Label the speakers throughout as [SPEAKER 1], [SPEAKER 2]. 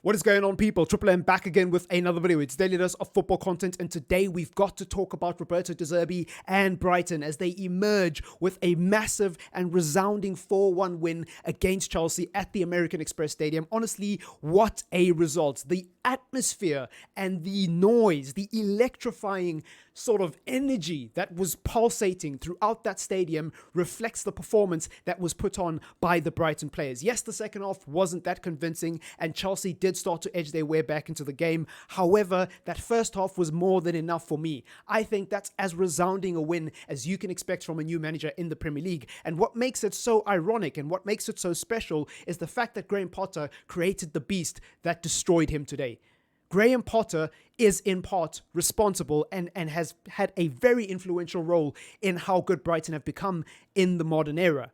[SPEAKER 1] What is going on, people? TripleM back again with another video. It's daily dose of football content, and today we've got to talk about Roberto De Zerbi and Brighton as they emerge with a massive and resounding 4-1 win against Chelsea at the American Express Stadium. Honestly, what a result. The atmosphere and the noise, the electrifying sort of energy that was pulsating throughout that stadium reflects the performance that was put on by the Brighton players. Yes, the second half wasn't that convincing, and Chelsea did start to edge their way back into the game. However, that first half was more than enough for me. I think that's as resounding a win as you can expect from a new manager in the Premier League. And what makes it so ironic and what makes it so special is the fact that Graham Potter created the beast that destroyed him today. Graham Potter is in part responsible and has had a very influential role in how good Brighton have become in the modern era.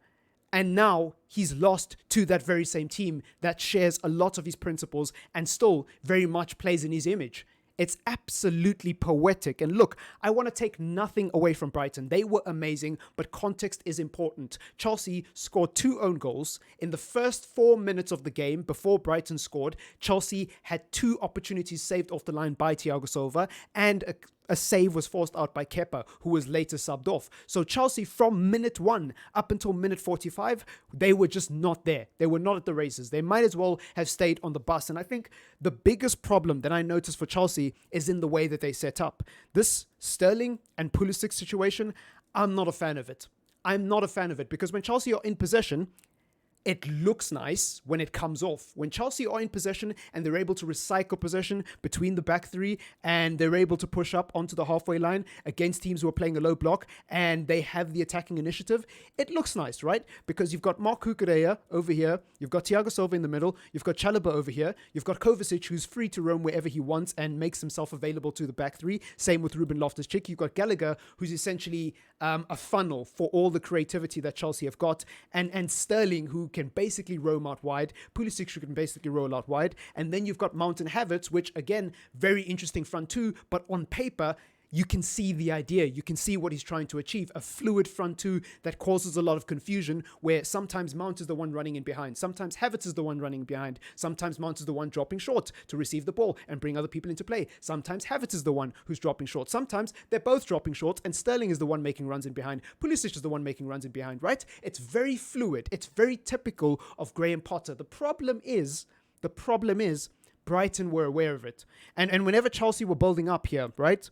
[SPEAKER 1] And now he's lost to that very same team that shares a lot of his principles and still very much plays in his image. It's absolutely poetic. And look, I want to take nothing away from Brighton. They were amazing, but context is important. Chelsea scored 2 own goals. In the first 4 minutes of the game, before Brighton scored, Chelsea had 2 opportunities saved off the line by Thiago Silva, and a save was forced out by Kepa, who was later subbed off. So Chelsea, from minute 1 up until minute 45, they were just not there. They were not at the races. They might as well have stayed on the bus. And I think the biggest problem that I noticed for Chelsea is in the way that they set up. This Sterling and Pulisic situation, I'm not a fan of it. I'm not a fan of it because when Chelsea are in possession, it looks nice when it comes off. When Chelsea are in possession and they're able to recycle possession between the back three and they're able to push up onto the halfway line against teams who are playing a low block and they have the attacking initiative, it looks nice, right? Because you've got Marc Cucurella over here, you've got Thiago Silva in the middle, you've got Chalobah over here, you've got Kovacic who's free to roam wherever he wants and makes himself available to the back three. Same with Ruben Loftus-Cheek. You've got Gallagher who's essentially a funnel for all the creativity that Chelsea have got, and Sterling who can basically roam out wide, Pulisic who can basically roll out wide, and then you've got Mount and Havertz, which again, very interesting front two, but on paper, you can see the idea. You can see what he's trying to achieve. A fluid front two that causes a lot of confusion where sometimes Mount is the one running in behind. Sometimes Havertz is the one running behind. Sometimes Mount is the one dropping short to receive the ball and bring other people into play. Sometimes Havertz is the one who's dropping short. Sometimes they're both dropping short and Sterling is the one making runs in behind. Pulisic is the one making runs in behind, right? It's very fluid. It's very typical of Graham Potter. The problem is Brighton were aware of it. And whenever Chelsea were building up here, right?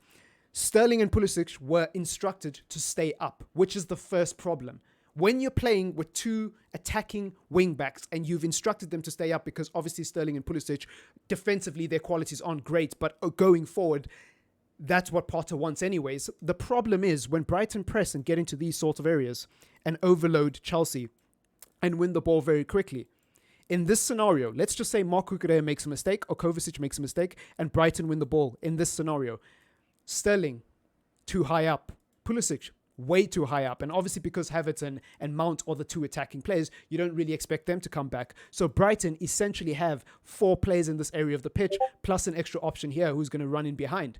[SPEAKER 1] Sterling and Pulisic were instructed to stay up, which is the first problem. When you're playing with 2 attacking wing-backs and you've instructed them to stay up because obviously Sterling and Pulisic, defensively, their qualities aren't great, but going forward, that's what Potter wants anyways. The problem is when Brighton press and get into these sort of areas and overload Chelsea and win the ball very quickly. In this scenario, let's just say Marc Cucurella makes a mistake or Kovacic makes a mistake and Brighton win the ball in this scenario. Sterling, too high up. Pulisic, way too high up. And obviously because Havertz and Mount are the 2 attacking players, you don't really expect them to come back. So Brighton essentially have 4 players in this area of the pitch, plus an extra option here who's going to run in behind.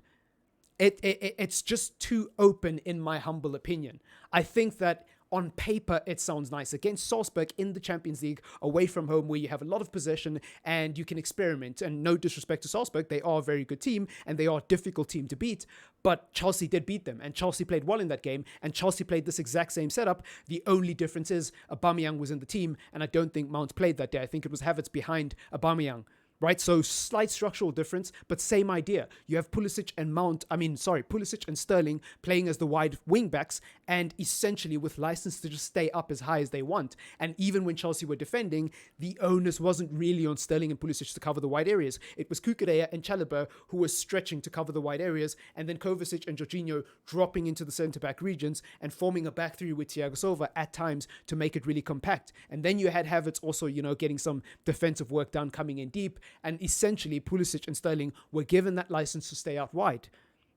[SPEAKER 1] It's just too open in my humble opinion. I think that on paper, it sounds nice. Against Salzburg in the Champions League, away from home, where you have a lot of possession and you can experiment. And no disrespect to Salzburg, they are a very good team and they are a difficult team to beat. But Chelsea did beat them and Chelsea played well in that game and Chelsea played this exact same setup. The only difference is Aubameyang was in the team and I don't think Mount played that day. I think it was Havertz behind Aubameyang. Right, so slight structural difference, but same idea. You have Pulisic and Sterling playing as the wide wing backs and essentially with license to just stay up as high as they want. And even when Chelsea were defending, the onus wasn't really on Sterling and Pulisic to cover the wide areas. It was Cucurella and Chalobah who were stretching to cover the wide areas, and then Kovacic and Jorginho dropping into the centre-back regions and forming a back three with Thiago Silva at times to make it really compact. And then you had Havertz also, getting some defensive work done, coming in deep. And essentially, Pulisic and Sterling were given that license to stay out wide.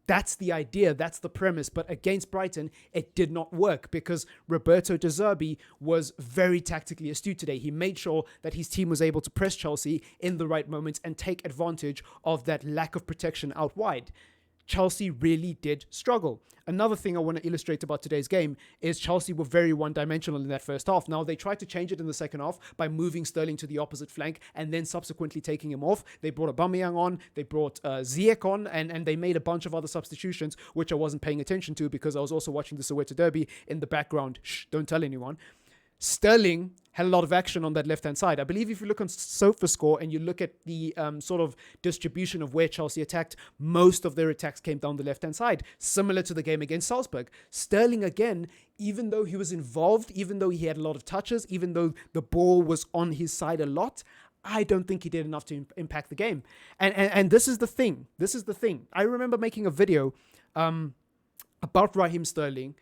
[SPEAKER 1] That's the idea. That's the premise. But against Brighton, it did not work because Roberto De Zerbi was very tactically astute today. He made sure that his team was able to press Chelsea in the right moments and take advantage of that lack of protection out wide. Chelsea really did struggle. Another thing I want to illustrate about today's game is Chelsea were very one-dimensional in that first half. Now, they tried to change it in the second half by moving Sterling to the opposite flank and then subsequently taking him off. They brought Aubameyang on, they brought Ziyech on, and they made a bunch of other substitutions, which I wasn't paying attention to because I was also watching the Soweto Derby in the background. Shh, don't tell anyone. Sterling had a lot of action on that left-hand side. I believe if you look on SofaScore and you look at the sort of distribution of where Chelsea attacked, most of their attacks came down the left-hand side, similar to the game against Salzburg. Sterling, again, even though he was involved, even though he had a lot of touches, even though the ball was on his side a lot, I don't think he did enough to impact the game. And this is the thing. This is the thing. I remember making a video about Raheem Sterling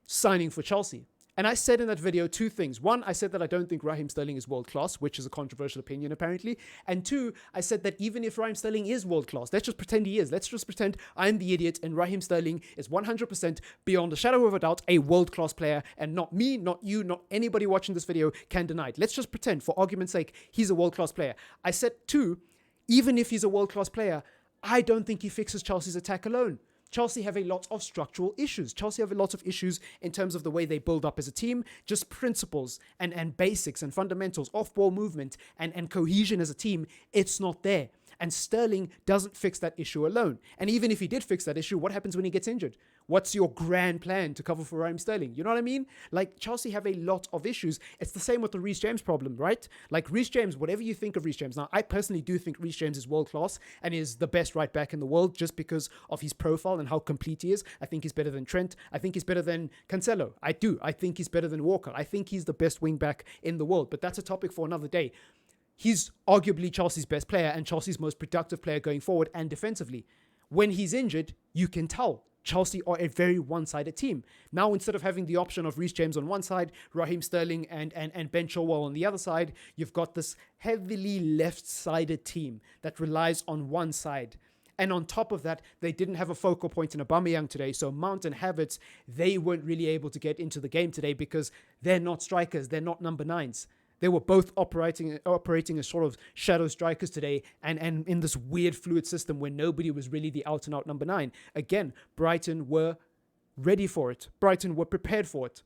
[SPEAKER 1] signing for Chelsea. And I said in that video two things. One, I said that I don't think Raheem Sterling is world-class, which is a controversial opinion apparently. And two, I said that even if Raheem Sterling is world-class, let's just pretend he is. Let's just pretend I'm the idiot and Raheem Sterling is 100% beyond a shadow of a doubt a world-class player, and not me, not you, not anybody watching this video can deny it. Let's just pretend, for argument's sake, he's a world-class player. I said two, even if he's a world-class player, I don't think he fixes Chelsea's attack alone. Chelsea have a lot of structural issues. Chelsea have a lot of issues in terms of the way they build up as a team, just principles and basics and fundamentals, off-ball movement and cohesion as a team. It's not there. And Sterling doesn't fix that issue alone. And even if he did fix that issue, what happens when he gets injured? What's your grand plan to cover for Raheem Sterling? You know what I mean? Like, Chelsea have a lot of issues. It's the same with the Reece James problem, right? Like, Reece James, whatever you think of Reece James. Now, I personally do think Reece James is world-class and is the best right back in the world just because of his profile and how complete he is. I think he's better than Trent. I think he's better than Cancelo. I do. I think he's better than Walker. I think he's the best wing back in the world. But that's a topic for another day. He's arguably Chelsea's best player and Chelsea's most productive player going forward and defensively. When he's injured, you can tell. Chelsea are a very one-sided team. Now, instead of having the option of Reece James on one side, Raheem Sterling and Ben Chilwell on the other side, you've got this heavily left-sided team that relies on one side. And on top of that, they didn't have a focal point in Aubameyang today. So Mount and Havertz, they weren't really able to get into the game today because they're not strikers. They're not number nines. They were both operating as sort of shadow strikers today and in this weird fluid system where nobody was really the out-and-out number 9. Again, Brighton were ready for it. Brighton were prepared for it.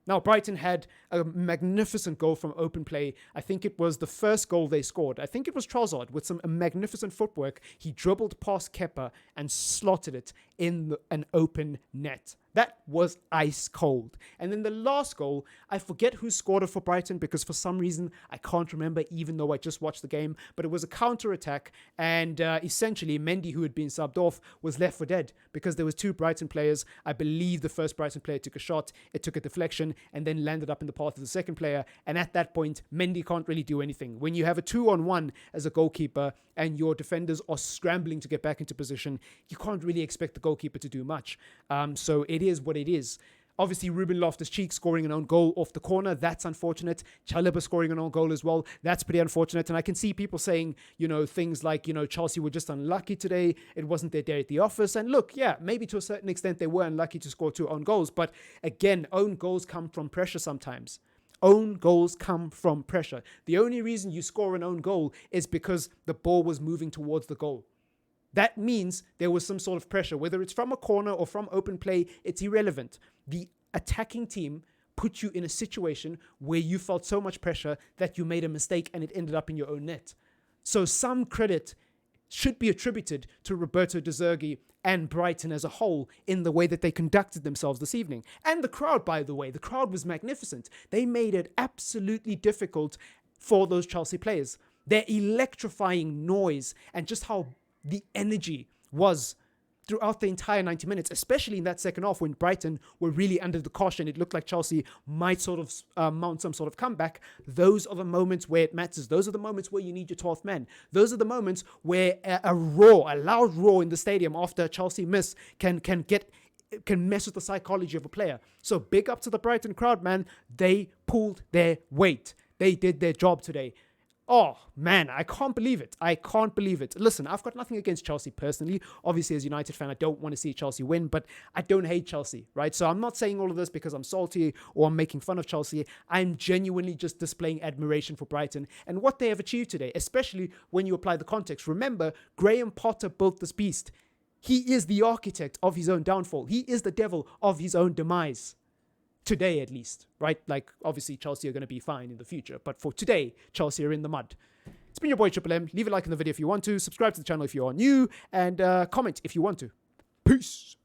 [SPEAKER 1] Now, Brighton had a magnificent goal from open play. I think it was the first goal they scored. I think it was Trossard with some magnificent footwork. He dribbled past Kepa and slotted it in an open net. That was ice cold. And then the last goal, I forget who scored it for Brighton because for some reason I can't remember even though I just watched the game. But it was a counter-attack and essentially Mendy, who had been subbed off, was left for dead because there was two Brighton players. I believe the first Brighton player took a shot, it took a deflection and then landed up in the path of the second player. And at that point, Mendy can't really do anything. When you have a 2-on-1 as a goalkeeper and your defenders are scrambling to get back into position, you can't really expect the goalkeeper to do much. So it is what it is. Obviously, Ruben Loftus-Cheek scoring an own goal off the corner. That's unfortunate. Chalobah scoring an own goal as well. That's pretty unfortunate. And I can see people saying, things like, Chelsea were just unlucky today. It wasn't their day at the office. And look, yeah, maybe to a certain extent they were unlucky to score 2 own goals. But again, own goals come from pressure sometimes. Own goals come from pressure. The only reason you score an own goal is because the ball was moving towards the goal. That means there was some sort of pressure, whether it's from a corner or from open play, it's irrelevant. The attacking team put you in a situation where you felt so much pressure that you made a mistake and it ended up in your own net. So some credit should be attributed to Roberto De Zerbi and Brighton as a whole in the way that they conducted themselves this evening. And the crowd, by the way, the crowd was magnificent. They made it absolutely difficult for those Chelsea players. Their electrifying noise and just how the energy was throughout the entire 90 minutes, especially in that second half when Brighton were really under the cosh and it looked like Chelsea might sort of mount some sort of comeback. Those are the moments where it matters. Those are the moments where you need your 12th man. Those are the moments where a loud roar in the stadium after a Chelsea miss can mess with the psychology of a player. So big up to the Brighton crowd, man. They pulled their weight. They did their job today. Oh, man, I can't believe it. I can't believe it. Listen, I've got nothing against Chelsea personally. Obviously, as a United fan, I don't want to see Chelsea win, but I don't hate Chelsea, right? So I'm not saying all of this because I'm salty or I'm making fun of Chelsea. I'm genuinely just displaying admiration for Brighton and what they have achieved today, especially when you apply the context. Remember, Graham Potter built this beast. He is the architect of his own downfall. He is the devil of his own demise. Today, at least, right? Like, obviously, Chelsea are going to be fine in the future. But for today, Chelsea are in the mud. It's been your boy, TripleM. Leave a like in the video if you want to. Subscribe to the channel if you are new. And comment if you want to. Peace.